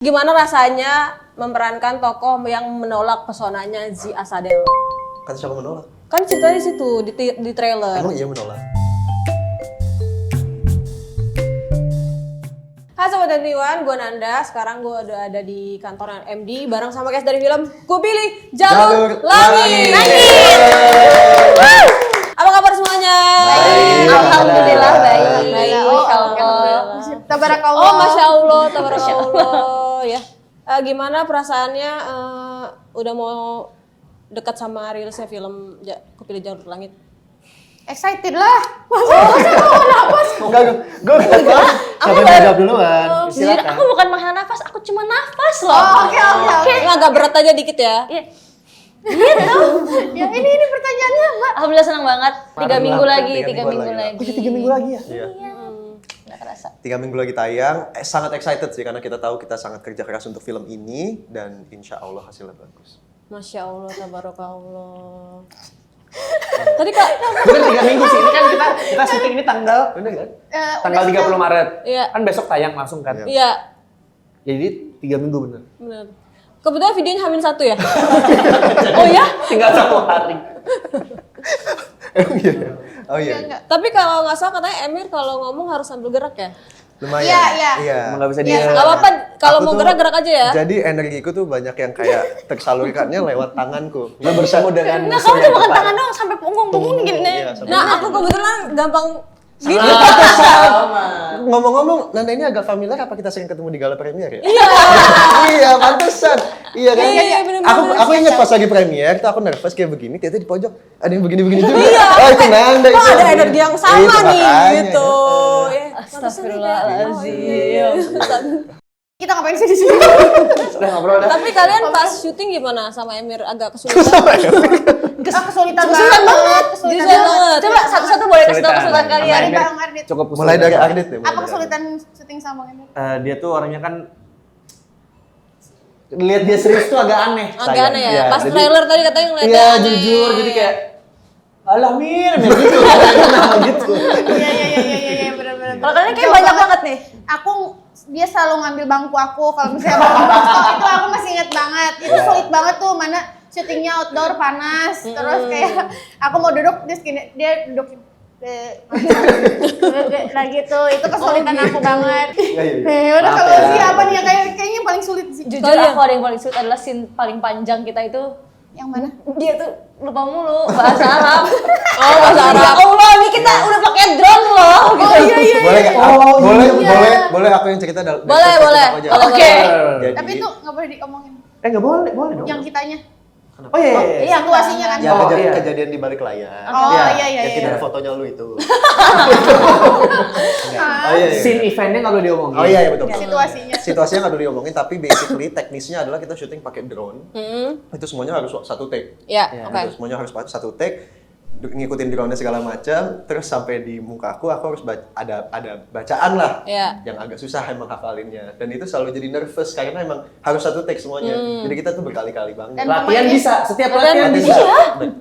Gimana rasanya memerankan tokoh yang menolak pesonanya Zi Asadel? Kata siapa menolak? Kan ceritanya di situ di trailer. Emang iya menolak? Hai Sobat Antiwan, gue Nanda. Sekarang gue udah ada di kantor MD bareng sama guys dari film Ku Pilih Jalur Langit. Apa kabar semuanya? Baik. Alhamdulillah baik. Baik, Oh, Masya Allah. Tabarakallah. Oh, Masya Allah, tabarakallah. Ya. Gimana perasaannya udah mau dekat sama rilisnya film Ku Pilih Jalur Langit? Excited lah. Enggak, gue nggak tahu. Siapa yang jawab duluan? Jujur, Silakan. aku bukan menghela nafas, aku cuma nafas loh. Oh, oke. Ini agak berat aja dikit ya. Iya. Gitu. Ya ini pertanyaannya, Mbak. Alhamdulillah senang banget. 3 minggu lagi, 3 minggu lagi. Oh, 3 minggu lagi ya? Iya. Nggak kerasa. 3 minggu lagi tayang. Sangat excited sih karena kita tahu kita sangat kerja keras untuk film ini dan insya Allah hasilnya bagus. Masya Allah, tabarakallah. Tadi Kak, Bukan 3 minggu sih, ini kan kita syuting ini tanggal Bener kan? tanggal 30 Maret. Iya. Kan besok tayang langsung kan. iya, Jadi 3 minggu bener. benar. Kebetulan videonya H-1 ya? Oh ya? Tinggal 1 hari. Emang iya? Oh iya. Tapi kalau nggak salah katanya Emir kalau ngomong harus sambil gerak ya? Lumayan. Iya. Emang nggak bisa Iya. dia. Nggak apa-apa, kalau Aku mau tuh- gerak aja ya? Jadi energiku tuh banyak yang kayak tersalurkannya lewat tanganku. Nggak bersemu dengan Nah, musuh kamu yang tuh bukan tepat. tangan doang sampai punggung gini. Iya, sampai- Nah, aku kebetulan gampang gitu. Ngomong-ngomong, Nanda ini agak familiar apa kita sering ketemu di gala premier ya? Iya. Iya, pantesan. Iya kan? Iya, bener-bener. Aku ingat pas lagi premier, tuh aku nervous kayak begini, ternyata di pojok ada yang begini-begini juga. Oh, itu Nanda Kok itu. ada energi yang sama Itu nih makanya. gitu. Astagfirullahaladzim. Kita ngapain sih di sini? Sudah ngobrol dah. Tapi kalian pas syuting gimana sama Emir? Agak kesulitan? Kesulitan Kesulitan banget. Kesulitan Kesulitan banget. banget. Coba satu-satu boleh kasih tau Kesulitan. kesulitan kalian. Sama Emir. Bang Ardit. Cukup Mulai dari kesulitan. Ardit ya. mulai Apa dari kesulitan syuting sama Emir? Dia tuh orangnya kan lihat dia serius tuh agak aneh. Agak sayang. aneh ya? Iya, Pas jadi- trailer tadi katanya ngeliatnya Iya, aneh. jujur jadi kayak alah Mir gitu. Kenapa gitu? Iya, benar-benar. Kalau kalian kayak banyak banget nih. Aku dia selalu ngambil bangku aku kalau misalnya mau posko itu aku masih inget banget. Itu sulit banget tuh mana syutingnya outdoor panas terus kayak aku mau duduk dia duduk nah gitu itu kesulitan aku banget. Iya, iya. Udah Maaf kalau ya. siapa nih yang kayaknya yang paling sulit sih. Jujur Kalian? aku ada yang paling sulit adalah scene paling panjang kita itu Yang mana? dia tuh lupa mulu bahasa Arab. Oh, bahasa Arab. Ya Allah, ini kita udah pakai drone loh gitu. Boleh nggak? Boleh aku yang cerita dalam. Boleh, boleh. Oke. Jadi- Tapi itu nggak boleh diomongin. Nggak boleh dong. Yang kitanya. Oh iya. Iya, situasinya kan. Ya, Oh, kejadian, iya. kejadian di balik layar. Oh Iya. iya. Yang tidak ada fotonya lu itu. Oh iya, iya. Scene eventnya nggak boleh diomongin. Oh iya, betul. Situasinya. Situasinya nggak boleh diomongin, tapi basically teknisnya adalah kita syuting pakai drone. Hmm. Itu semuanya harus satu take. Ya, Iya. oke. Itu semuanya harus satu take. Ngikutin drone-nya segala macam, terus sampai di muka aku harus ada bacaan lah Iya. yang agak susah emang hafalinnya, dan itu selalu jadi nervous karena emang harus satu take semuanya. Jadi kita tuh berkali-kali banget. Dan Latihan pemainnya- bisa, setiap Latihan latihan Latihan bisa.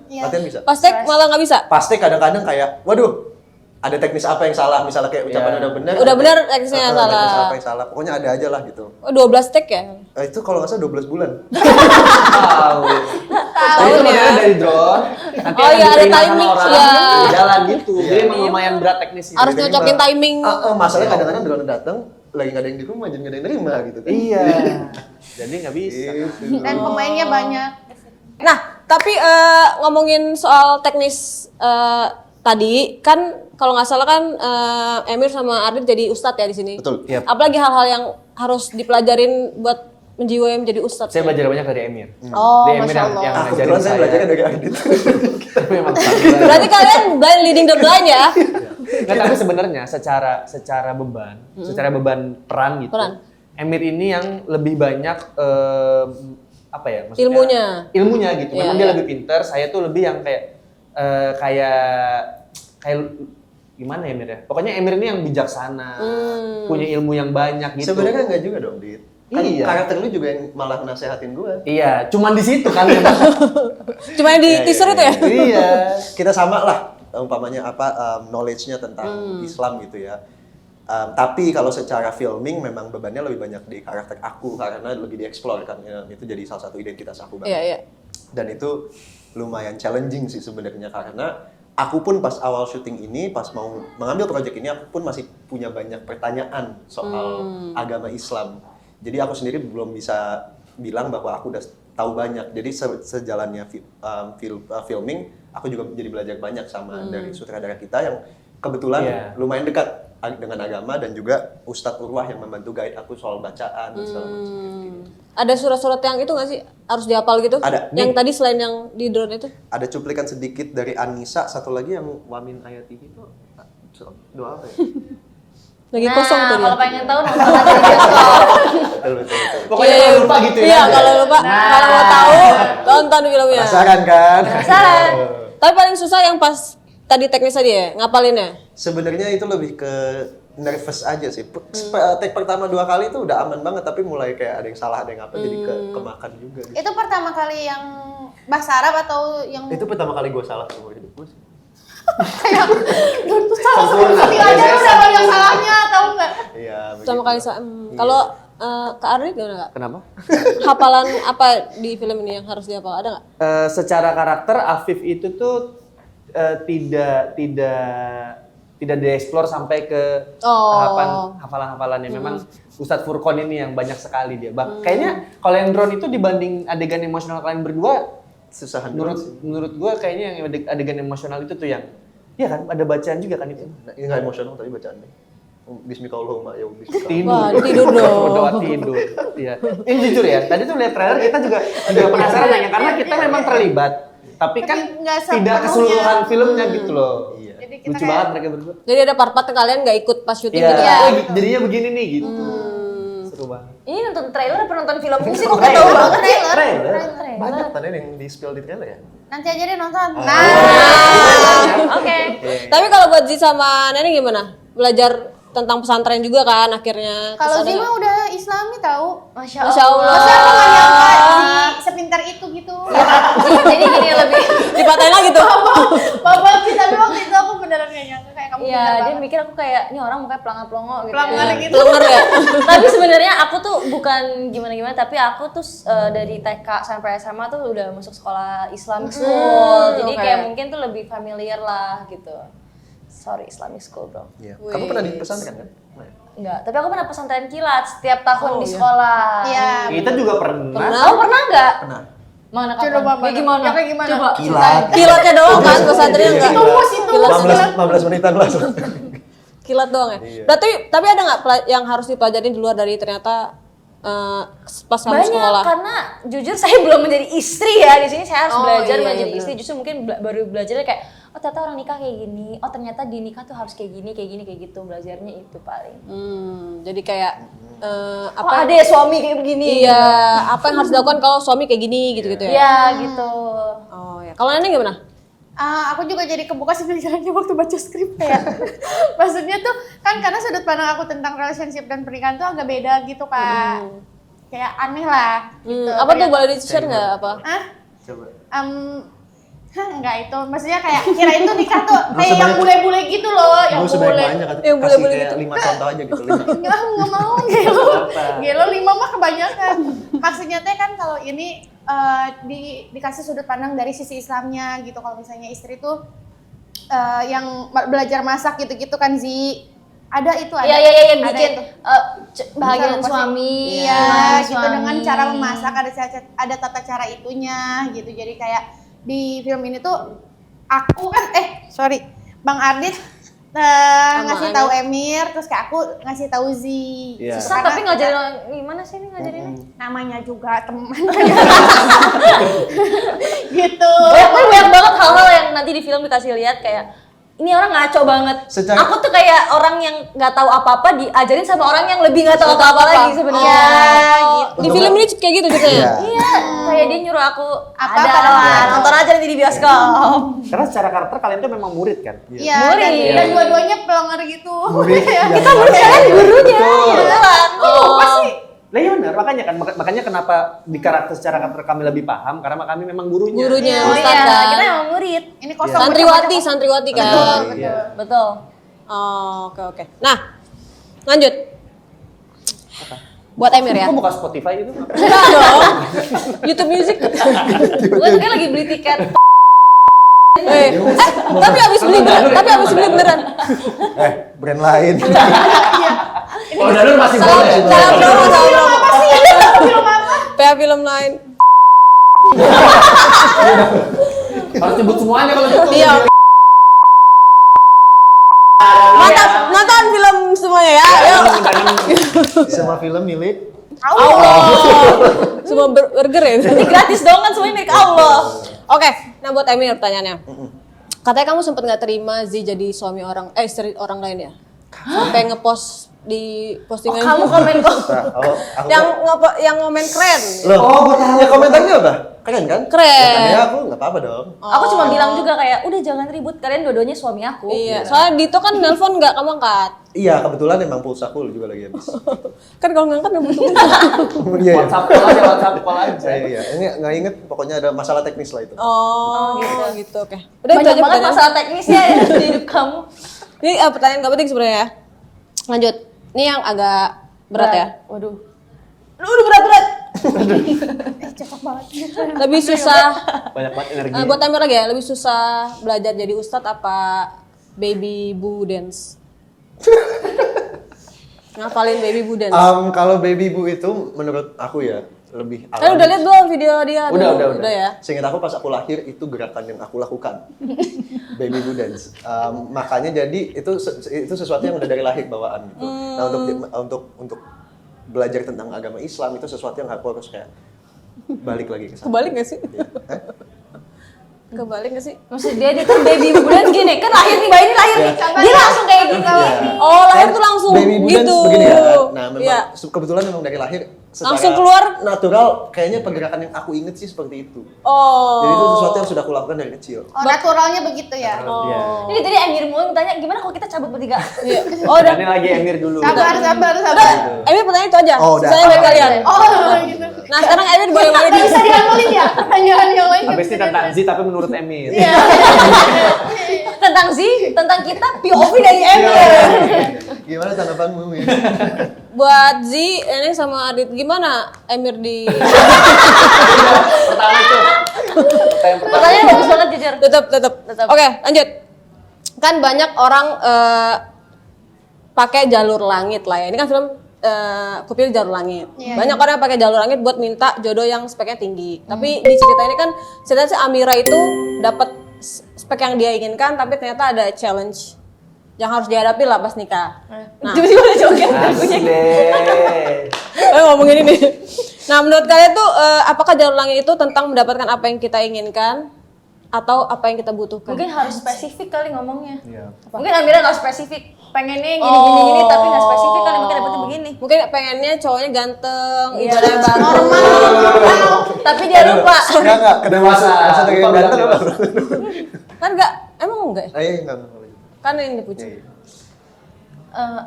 Iya. Latihan bisa. Pas take malah nggak bisa? Pasti kadang-kadang kayak, waduh, ada teknis apa yang salah, misalnya kayak ucapan Iya. udah benar. Udah benar, teknisnya yang salah. Teknis apa yang salah, pokoknya ada aja lah gitu. Oh, 12 take ya? Itu kalau nggak salah 12 bulan. Tahu. Tahun Itu ya. makanya dari drone. Nanti Oh akan iya, ada diterima sama timing, orang, iya. jalan gitu. Iya. Jadi emang lumayan berat teknisnya. Harus Diterima. nyocokin timing. Masalahnya kadang-kadang drone datang, lagi nggak ada yang di rumah, jadi nggak ada yang nerima gitu kan. Iya. Jadi nggak bisa. Gitu. Dan pemainnya banyak. Nah, tapi ngomongin soal teknis tadi, kan kalau nggak salah kan Emir sama Ardit jadi ustadz ya di sini. Betul. Yap. Apalagi hal-hal yang harus dipelajarin buat menjiwai menjadi ustadz. Saya belajar banyak dari Emir. Oh, Dari Emir Masya yang Allah. ngajarin Kebetulan saya saya. belajarnya dari Ardit. Kita memang sama. Berarti kalian blind leading the blind ya? Nggak, tapi sebenarnya secara beban peran gitu. Peran. Emir ini yang lebih banyak apa ya? Maksudnya, Ilmunya. gitu. Iya, Memang dia iya. lebih pintar. Saya tuh lebih yang kayak gimana ya Emir ya? Pokoknya Emir ini yang bijaksana, punya ilmu yang banyak gitu. Sebenarnya nggak juga dong, Dit. Kan Iya. karakter lu juga yang malah nasehatin gua. Iya, cuman di situ kan. yang- Cuma yang di teaser itu ya? Iya. Kita sama lah umpamanya apa knowledge-nya tentang Islam gitu ya. Tapi kalau secara filming memang bebannya lebih banyak di karakter aku karena lebih dieksplor kan ya. Itu jadi salah satu identitas aku banget. Iya, iya. Dan itu lumayan challenging sih sebenarnya karena aku pun pas awal syuting ini, pas mau mengambil project ini, aku pun masih punya banyak pertanyaan soal agama Islam. Jadi aku sendiri belum bisa bilang bahwa aku udah tahu banyak. Jadi sejalannya filming, aku juga jadi belajar banyak sama dari sutradara kita yang kebetulan lumayan dekat dengan agama dan juga Ustadz Urwah yang membantu guide aku soal bacaan dan segala macam gitu. Ada surat-surat yang itu nggak sih harus dihafal gitu? Ada. Yang tadi selain yang di drone itu? Ada cuplikan sedikit dari Anissa, satu lagi yang Wamin ayat ini itu doa apa ya? Lagi kosong tuh dia. Kalau pengen tahu nonton aja di bioskop. Betul. Pokoknya kalau lupa gitu ya. Iya, kalau lupa, kalau mau tahu tonton filmnya. Penasaran kan? Penasaran. Tapi paling susah yang pas tadi teknis tadi ya, ngapalinnya. Sebenarnya itu lebih ke nervous aja sih. Take pertama 2 kali itu udah aman banget, tapi mulai kayak ada yang salah, ada yang apa, jadi kemakan juga. Gitu. Itu pertama kali yang bahasa Arab atau yang Itu pertama kali gue salah seumur hidup gue sih. kayak lu salah sekali aja lu udah banyak salahnya, tahu nggak? Iya. Sama kali kalau Kak Ardi gimana Kak? Kenapa? Hafalan apa di film ini yang harus dihafal? Ada nggak? Secara karakter Afif itu tuh tidak dieksplor sampai ke hafalan-hafalannya. Memang Ustadz Furqon ini yang banyak sekali dia. Kayaknya kalau yang drone itu dibanding adegan emosional kalian berdua, Susah menurut gue kayaknya yang adegan emosional itu tuh yang, iya kan, ada bacaan juga kan itu. Nah, ini nggak emosional tapi bacaannya. Bismillahirrahmanirrahim. Ya Wah, tidur dong. Berdoa tidur. Iya. Ini jujur ya, tadi tuh lihat trailer kita juga penasaran nanya karena kita memang terlibat. Tapi kan nggak tidak sepenuhnya. keseluruhan filmnya gitu loh. Iya. Jadi kita Lucu kayak banget mereka berdua. Jadi ada part-part yang kalian nggak ikut pas syuting Iya, gitu. jadinya begini nih gitu. Seru banget. Ini nonton trailer apa nonton film ini sih kok nggak tahu banget sih. trailer. Banyak tadi yang di spill di trailer ya. Nanti aja deh nonton. Oke. Tapi kalau buat Zi sama Neni gimana? Belajar tentang pesantren juga kan akhirnya. Kalau Terus ada Zima udah Islami tahu. Masya Masya Allah. Allah. Masa aku nggak nyangka Zi sepintar itu gitu. Jadi gini lebih. dipatahin lagi tuh. Bapak sih, tapi waktu itu aku beneran gak nyangka kayak kamu Iya, pintar dia banget. mikir aku kayak ini orang mukanya pelongo gitu. Pelanggar Ya. gitu. Denger ya. Tapi sebenarnya aku tuh bukan gimana-gimana, tapi aku tuh dari TK sampai SMA tuh udah masuk sekolah Islamic school. Jadi oke. kayak mungkin tuh lebih familiar lah gitu. Sorry, Islamic school bro. Iya. Kamu pernah di pesantren kan? Enggak, tapi aku pernah pesantren kilat setiap tahun di iya. sekolah. Iya. Kita juga pernah. Kamu pernah nggak? Pernah. Mana Coba, kapan? Kayak gimana? Kayak gimana? Coba. Kilat. Kilatnya doang kan pesantrennya enggak. Kilat 15 menitan langsung. Kilat doang ya. Iya. Berarti tapi ada nggak yang harus dipelajarin di luar dari ternyata pas kamu Banyak, sekolah? karena jujur saya belum menjadi istri ya. Di sini saya harus belajar iya, menjadi iya, istri. Justru mungkin baru belajarnya kayak, oh ternyata orang nikah kayak gini. Oh ternyata di nikah tuh harus kayak gini, kayak gitu. Belajarnya itu paling. Jadi kayak Apa ada ya suami kayak begini? Iya, apa yang harus dilakukan kalau suami kayak gini gitu-gitu ya? Iya gitu. Oh ya. Kalau Neneng gimana? Aku juga jadi kebuka sih pikirannya waktu baca skrip kayak maksudnya tuh kan karena sudut pandang aku tentang relationship dan pernikahan tuh agak beda gitu kak. Kayak aneh lah gitu. Apa tuh boleh di-share nggak apa? Ah? Coba. Enggak itu, maksudnya kayak kirain tuh nikah tuh kayak Nggak yang usah bule-bule gitu loh, yang Gue bule. sebanyak banyak Yang kasih boleh-boleh kayak 5 contoh aja gitu. Nggak mau gelo. Gelo 5 mah kebanyakan. Maksudnya teh kan kalau ini dikasih sudut pandang dari sisi Islamnya gitu. Kalau misalnya istri tuh yang belajar masak gitu-gitu kan Zi. Ada itu ada. Iya Ada bikin itu. bahagian Bisa suami. Iya, gimana gitu suami. dengan cara memasak ada tata cara itunya gitu. Jadi kayak di film ini tuh aku kan Bang Ardit ngasih tahu Emir, terus kayak aku ngasih tahu Zi. Iya. Susah tapi ngajarin gimana sih ini ngajarinnya? Namanya juga teman. Gitu. Banyak banget hal-hal yang nanti di film dikasih lihat kayak ini orang ngaco banget. Aku tuh kayak orang yang nggak tahu apa-apa diajarin sama orang yang lebih nggak tahu apa-apa lagi sebenarnya. Di film ini kayak gitu ceritanya. Iya, kayak dia nyuruh aku Apa ada padahal lah, dia nonton aja nanti di bioskop. Karena secara karakter kalian tuh memang murid kan? Iya, Murid. dan dua-duanya pelanggar gitu. Kita Kalian gurunya. Beneran. Apa sih? Lah iya benar, makanya kenapa di karakter secara karakter kami lebih paham karena kami memang gurunya. Gurunya Oh Ustadz iya, kan. kita emang murid. Ini kosong. Santriwati kan. Iya. Betul. Oh, oke. Nah, Lanjut. Buat Emir ya. Kok buka Spotify itu? Enggak dong. YouTube Music. Gue tuh kan lagi beli tiket. Tapi habis beli beneran. Brand lain. Oh, Danur masih boleh. Salah promo. Apa sih? Film apa? PA film lain. Harus nyebut semuanya kalau gitu. Iya. Mantap, nonton film semuanya ya. Yuk. Semua film milik Allah. Semua burger ya. Ini gratis dong kan semuanya milik Allah. Oke, nah buat Emir pertanyaannya. Katanya kamu sempat nggak terima Z jadi suami istri orang lain ya? Sampai ngepost di postingan. Kamu komen kok. yang ngomen keren. Loh, ya komentarnya apa? Keren kan? Keren. Ya aku nggak apa-apa dong. Aku cuma bilang juga kayak udah jangan ribut, kalian dua-duanya suami aku. Iya, soalnya Dito kan nelpon nggak kamu angkat. Iya, kebetulan emang pulsaku juga lagi habis. Kan kalau ngangkat nggak butuh. Iya, iya. WhatsApp call aja. Iya. Ini nggak inget, pokoknya ada masalah teknis lah itu. Oh, gitu. Oke. Udah itu Banyak aja banget pertanyaan. masalah teknisnya ya di hidup kamu. Ini pertanyaan nggak penting sebenarnya ya. Lanjut. Ini yang agak berat ya. Waduh. Udah berat. Cocok banget. Lebih susah. Banyak banget energi. Buat Emir lagi ya, lebih susah belajar jadi ustadz apa baby boo dance? Ngafalin baby boo dance. Kalau baby bu itu menurut aku ya lebih Kan udah lihat belum video dia? Udah. ya. Seingat aku pas aku lahir itu gerakan yang aku lakukan. Baby boo dance. Makanya jadi itu sesuatu yang udah dari lahir bawaan gitu. Nah, untuk belajar tentang agama Islam itu sesuatu yang aku harus kayak balik lagi ke sana. Kebalik gak sih? Hah? Kebalik gak sih? Maksud dia tuh baby bulan gini kan lahir nih, bayi ini lahir nih. Dia langsung kayak gitu. Oh, lahir tuh langsung Baby boo dance gitu. begini ya. Nah, memang Iya. kebetulan memang dari lahir secara Langsung keluar? natural kayaknya pergerakan yang aku inget sih seperti itu. Oh. Jadi itu sesuatu yang sudah aku lakukan dari kecil. Oh, naturalnya begitu ya. Oh. Ini tadi Emir mulu tanya gimana kalau kita cabut bertiga? Iya. Oh, udah. Ini lagi Emir dulu. Sabar. Emir pertanyaan itu aja. Oh, udah. Sisanya buat kalian. Oh, gitu. Nah, sekarang Emir boleh Nggak milih. bisa diambilin ya pertanyaan yang lain. Habis ini tentang Z tapi menurut Emir. Iya. Tentang tentang kita POV dari Emir. Gimana tanggapanmu? Ya? Buat Z, ini sama Adit gimana Emir di Pertama itu. Pertanyaannya bagus banget jujur. tetap. Oke, lanjut. Kan banyak orang pakai jalur langit lah ya. Ini kan film Kupilih Jalur Langit. Iya, Banyak orang yang pakai jalur langit buat minta jodoh yang speknya tinggi. Tapi di cerita ini kan ceritanya si Amira itu dapat spek yang dia inginkan, tapi ternyata ada challenge yang harus dihadapi lah pas nikah. Nah, Tiba-tiba udah joget. Asik deh. ngomongin ini. Nah, menurut kalian tuh apakah jalur langit itu tentang mendapatkan apa yang kita inginkan atau apa yang kita butuhkan? Mungkin harus spesifik kali ngomongnya. Iya. Mungkin Amira nggak spesifik. Pengennya gini tapi nggak spesifik kan mungkin dapetnya begini. Mungkin pengennya cowoknya ganteng, Iya. ibadahnya bagus. Tapi dia lupa. Enggak, Dewasa. Masa dari Lupa ganteng bilang apa? Kan enggak, emang enggak ya? Iya, enggak. Kan yang dipuji. Iya.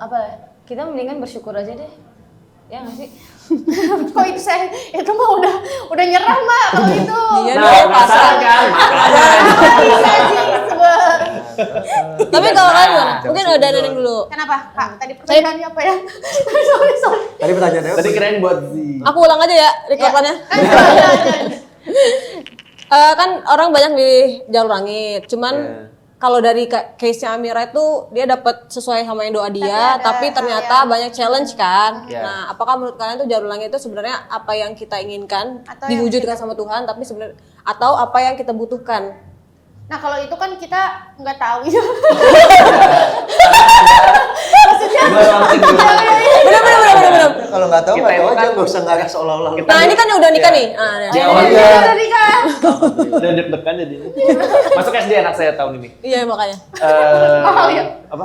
Apa? Kita mendingan bersyukur aja deh. Ya nggak sih? Kok itu itu mah udah nyerah mbak kalau itu. Iya, Nah, dia penasaran kan? Makanya. Bisa sih sebenarnya. Tapi kalau kalian gimana? Mungkin udah neneng dulu. Kenapa kak? Tadi pertanyaannya apa ya? sorry. Tadi pertanyaannya apa? Tadi kirain buat Z. Aku ulang aja ya rekordannya. Kan orang banyak di jalur langit. Cuman kalau dari case-nya Amira itu dia dapat sesuai sama yang doa dia, tapi ternyata banyak challenge kan. Iya. Nah, apakah menurut kalian tuh jalur langit itu sebenarnya apa yang kita inginkan Atau yang diwujudkan sama Tuhan, tapi sebenarnya atau apa yang kita butuhkan? Nah kalau itu kan kita nggak tahu ya. Bener. Kalau nggak tahu Kita nggak tahu itu aja, kan- nggak usah ngarah seolah-olah. Nah, ini kan udah nikah nih. Nah, Di awal Iya. Udah nikah. udah deg-degan jadi. Masuk SD anak saya tahun ini. iya makanya. Mahal ya? Apa?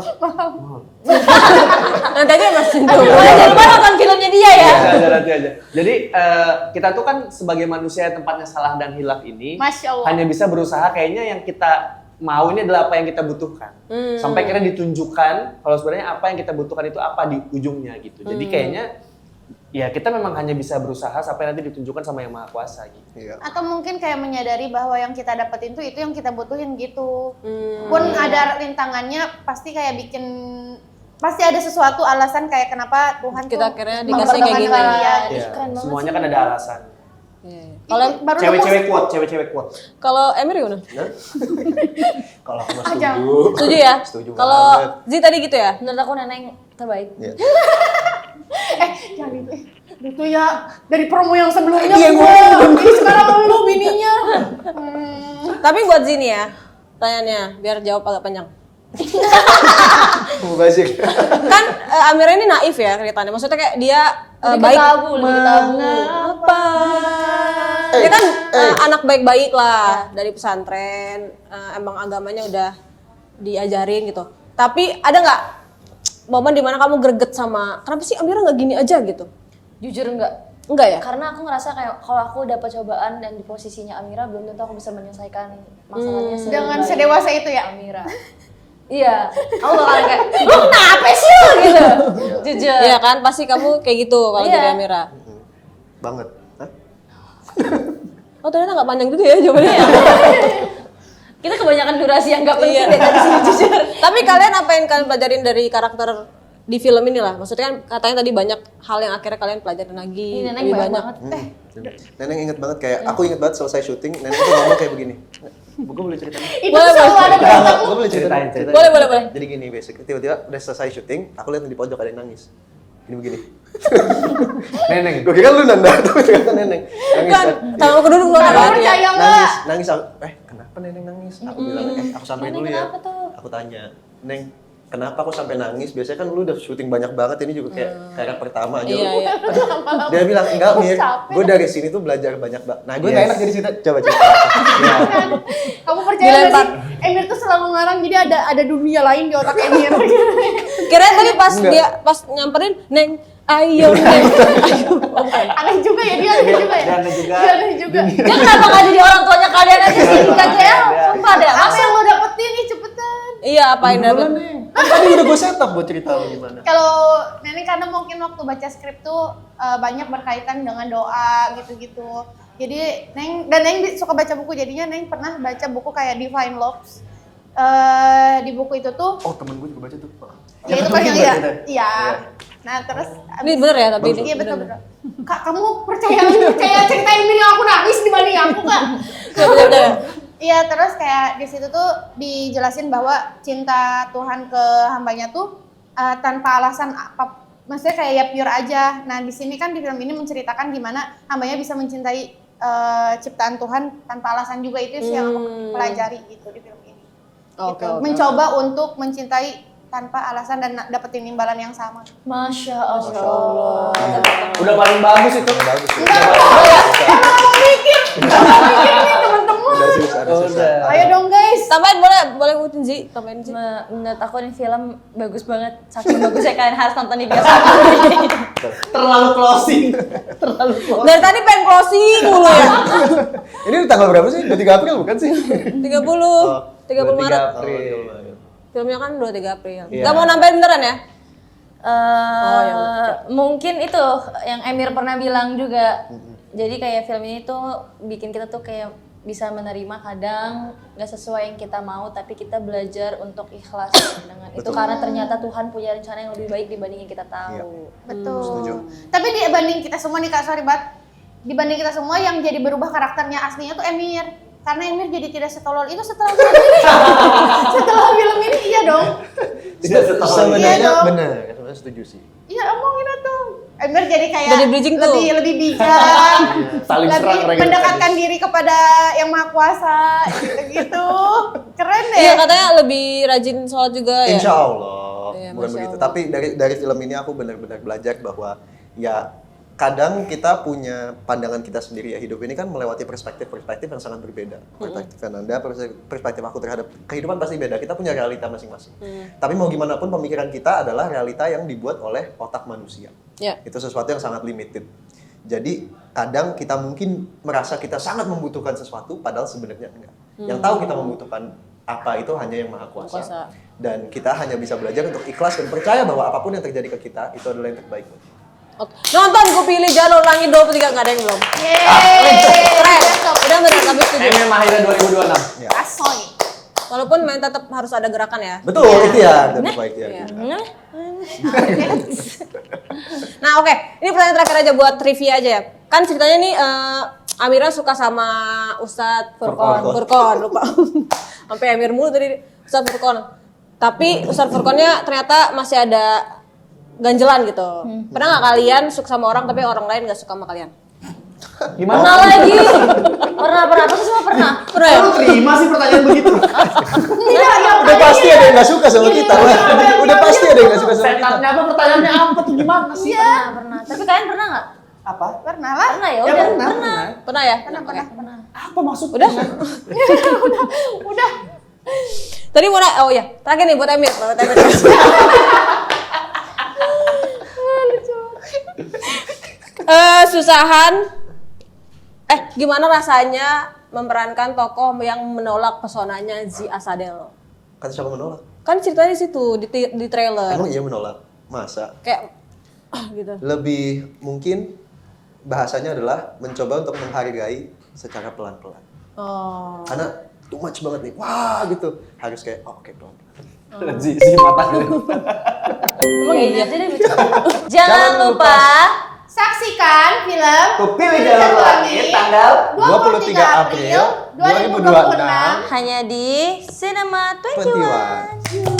Nanti aja masih jauh. Jangan lupa nonton filmnya dia ya. Nanti aja. Jadi kita tuh kan sebagai manusia yang tempatnya salah dan hilaf ini Masya Allah. hanya bisa berusaha kayaknya yang kita mau ini adalah apa yang kita butuhkan. Sampai akhirnya ditunjukkan kalau sebenarnya apa yang kita butuhkan itu apa di ujungnya gitu. Jadi kayaknya ya kita memang hanya bisa berusaha sampai nanti ditunjukkan sama Yang Maha Kuasa gitu. Iya. Atau mungkin kayak menyadari bahwa yang kita dapetin tuh itu yang kita butuhin gitu. Pun ada rintangannya pasti kayak bikin pasti ada sesuatu alasan kayak kenapa Tuhan Kita tuh akhirnya dikasih kayak gini. mempertemukan dia. Iya, Keren banget semuanya sih. kan ada alasan. Iya. Kalau Kalau baru Cewek-cewek kuat. kalau Emir gimana? Nah. Kalau aku mah Aja. setuju. Setuju ya? Setuju Kalau banget. Z tadi gitu ya? Menurut aku Neneng terbaik. Iya. jangan itu. Itu ya dari promo yang sebelumnya Iya, gua. Ini sekarang lu bininya. Tapi buat Z nih ya, pertanyaannya biar jawab agak panjang. Mubazir. Kan Amira ini naif ya ceritanya. Maksudnya kayak dia Lebih baik. ke tabu, lebih ke tabu. Mengapa? Dia kan anak baik-baik lah dari pesantren. Emang agamanya udah diajarin gitu. Tapi ada nggak momen dimana kamu greget sama kenapa sih Amira nggak gini aja gitu? Jujur enggak. Enggak ya? Karena aku ngerasa kayak kalau aku dapat cobaan dan di posisinya Amira belum tentu aku bisa menyelesaikan masalahnya Dengan sebaik sedewasa itu ya. Amira. Iya, aku bakal kayak, lu kenapa sih lu gitu? Jujur. Iya kan, pasti kamu kayak gitu kalau Iya. jadi Amira. Banget. Hah? Oh ternyata nggak panjang juga ya jawabannya. Kita kebanyakan durasi yang nggak penting Iya. deh tadi sini jujur. Tapi kalian apa yang kalian pelajarin dari karakter di film ini lah? Maksudnya kan katanya tadi banyak hal yang akhirnya kalian pelajarin lagi. Ini Neneng lebih banyak banyak. banget. Neneng inget banget kayak aku inget banget selesai syuting, Neneng tuh ngomong kayak begini. Gue boleh ceritain? Itu Boleh, selalu boleh. ada berantem. Gue boleh ceritain? Ceritain. Boleh, boleh, boleh. Jadi gini basic, tiba-tiba udah selesai syuting, aku lihat di pojok ada yang nangis. Ini begini. Neneng. Gue kira lu nanda, tapi ternyata Neneng nangis. Kan, tangan aku duduk gua Kalau kan. percaya Nangis, nggak? nangis. Kenapa Neneng nangis? Aku bilang, aku sampein Neneng dulu ya. kenapa tuh? Aku tanya, Neng, kenapa aku sampai nangis? Biasanya kan lu udah syuting banyak banget, ini juga kayak kayak pertama aja. Iya, lu. iya. Dia bilang, enggak Aku Mir, capek. gue dari sini tuh belajar banyak banget. Nah, gue Yes. gak enak jadi cerita. Coba cerita. Ya. Kamu percaya nggak Dilempar. sih? Emir tuh selalu ngarang, jadi ada dunia lain di otak Emir. Kirain tadi pas Enggak. dia pas nyamperin, Neng, ayo Neng. Ayo. Oh, bukan. Aneh juga ya, dia aneh juga ya. Dia aneh juga. Dia aneh juga. Dia kenapa nggak jadi orang tuanya kalian aja sih di KJL? Sumpah deh, Apa masa yang lo dapetin nih cepetan? Iya, apa yang Duluan, dapet? Neng. Kan tadi udah gue setup buat cerita lu gimana. Kalau Nenek karena mungkin waktu baca skrip tuh banyak berkaitan dengan doa gitu-gitu. Jadi Neng suka baca buku, jadinya Neng pernah baca buku kayak Divine Loves. Di buku itu tuh, Oh, temen gue juga baca tuh. ya itu kan yang Iya. iya. Nah terus Ini bener ya tapi ini. iya betul betul. Kak kamu percaya cerita Emir yang aku nangis dibanding aku kak? Coba coba. Iya terus kayak di situ tuh dijelasin bahwa cinta Tuhan ke hambanya tuh tanpa alasan apa, maksudnya kayak ya pure aja. Nah di sini kan di film ini menceritakan gimana hambanya bisa mencintai ciptaan Tuhan tanpa alasan juga, itu sih yang aku pelajari gitu di film ini. Oke, Gitu. oke. Mencoba untuk mencintai tanpa alasan dan dapetin imbalan yang sama. Masya Allah. Udah paling bagus itu. Bagus ya. Mikir nih teman-teman. Udah susah, udah susah. Udah. Ayo dong guys. Tambahin boleh ngikutin Zi, tambahin Zi. Menurut aku ini film bagus banget. Saking bagusnya kalian harus nonton di bioskop. Terlalu closing. Terlalu closing. Dari tadi pengen closing mulu ya. Ini tanggal berapa sih? 23 April bukan sih? 30 Maret. April. Filmnya kan 23 April. Iya. Gak mau nambahin beneran ya? Mungkin itu yang Emir pernah bilang juga. Jadi kayak film ini tuh bikin kita tuh kayak bisa menerima kadang nggak sesuai yang kita mau, tapi kita belajar untuk ikhlas dengan itu karena ternyata Tuhan punya rencana yang lebih baik dibanding yang kita tahu. Betul. Setuju. Tapi dibanding kita semua nih Kak, sorry banget. Dibanding kita semua yang jadi berubah karakternya aslinya tuh Emir. Karena Emir jadi tidak setolol itu setelah film ini. Setelah film ini iya dong. Tidak setahun. Iya Sebenarnya dong. benar, sebenarnya setuju sih. Iya omongin tuh. Emir jadi kayak Jadi bridging tuh. lebih bijak. Saling serang lebih mereka. mendekatkan diri kepada yang maha kuasa gitu. Keren deh. Iya katanya lebih rajin sholat juga ya. Insya Allah, Iya, bukan Masya begitu. Allah. Tapi dari film ini aku benar-benar belajar bahwa ya kadang kita punya pandangan kita sendiri ya, hidup ini kan melewati perspektif-perspektif yang sangat berbeda. Perspektif Anda, perspektif aku terhadap kehidupan pasti beda. Kita punya realita masing-masing. Tapi mau gimana pun pemikiran kita adalah realita yang dibuat oleh otak manusia. Ya. Itu sesuatu yang sangat limited. Jadi kadang kita mungkin merasa kita sangat membutuhkan sesuatu padahal sebenarnya enggak. Yang tahu kita membutuhkan apa itu hanya yang maha kuasa. Kuasa. Dan kita hanya bisa belajar untuk ikhlas dan percaya bahwa apapun yang terjadi ke kita itu adalah yang terbaik. Oke. Nonton Ku Pilih Jalur Langit 23 nggak ada yang belum. Yeay. Keren. Udah bener tapi setuju. Emir Mahira 2026. Ya. Asoy. Walaupun main tetap harus ada gerakan ya. Betul, ikhtiar dan upaya ikhtiar. Iya. Nah, Nah oke, ini pertanyaan terakhir aja buat trivia aja ya. Kan ceritanya nih Amira suka sama Ustadz Furqon, lupa. Sampai Amir mulu tadi Ustadz Furqon. Tapi Ustadz Furqonnya ternyata masih ada ganjelan gitu. Pernah nggak kalian suka sama orang tapi orang lain nggak suka sama kalian? Gimana? pernah lagi. Pernah, aku tuh semua pernah. Pernah ya? Lu terima sih pertanyaan begitu? Udah pasti ada yang nggak suka sama kita. Udah pasti ada yang nggak suka sama kita. Setannya apa pertanyaannya apa tuh gimana sih? Pernah. Tapi kalian pernah nggak? Apa? Pernah lah. Pernah ya? Ya Udah, pernah. Pernah ya? Pernah. Apa maksudnya? Udah? Udah. Tadi mau oh ya, terakhir nih buat Amir. Susahan. Gimana rasanya memerankan tokoh yang menolak pesonanya Zi Asadel? Kan siapa menolak? Kan ceritanya di situ di trailer. Emang iya menolak? Masa? Kayak gitu. Lebih mungkin bahasanya adalah mencoba untuk menghargai secara pelan-pelan. Oh. Karena too much banget nih. Wah gitu. Harus kayak oke pelan-pelan. Si mata gitu. Emang iya. Jangan lupa Saksikan film Kupilih Jalan Langit tanggal 23 April 2026 hanya di Cinema 21. 21.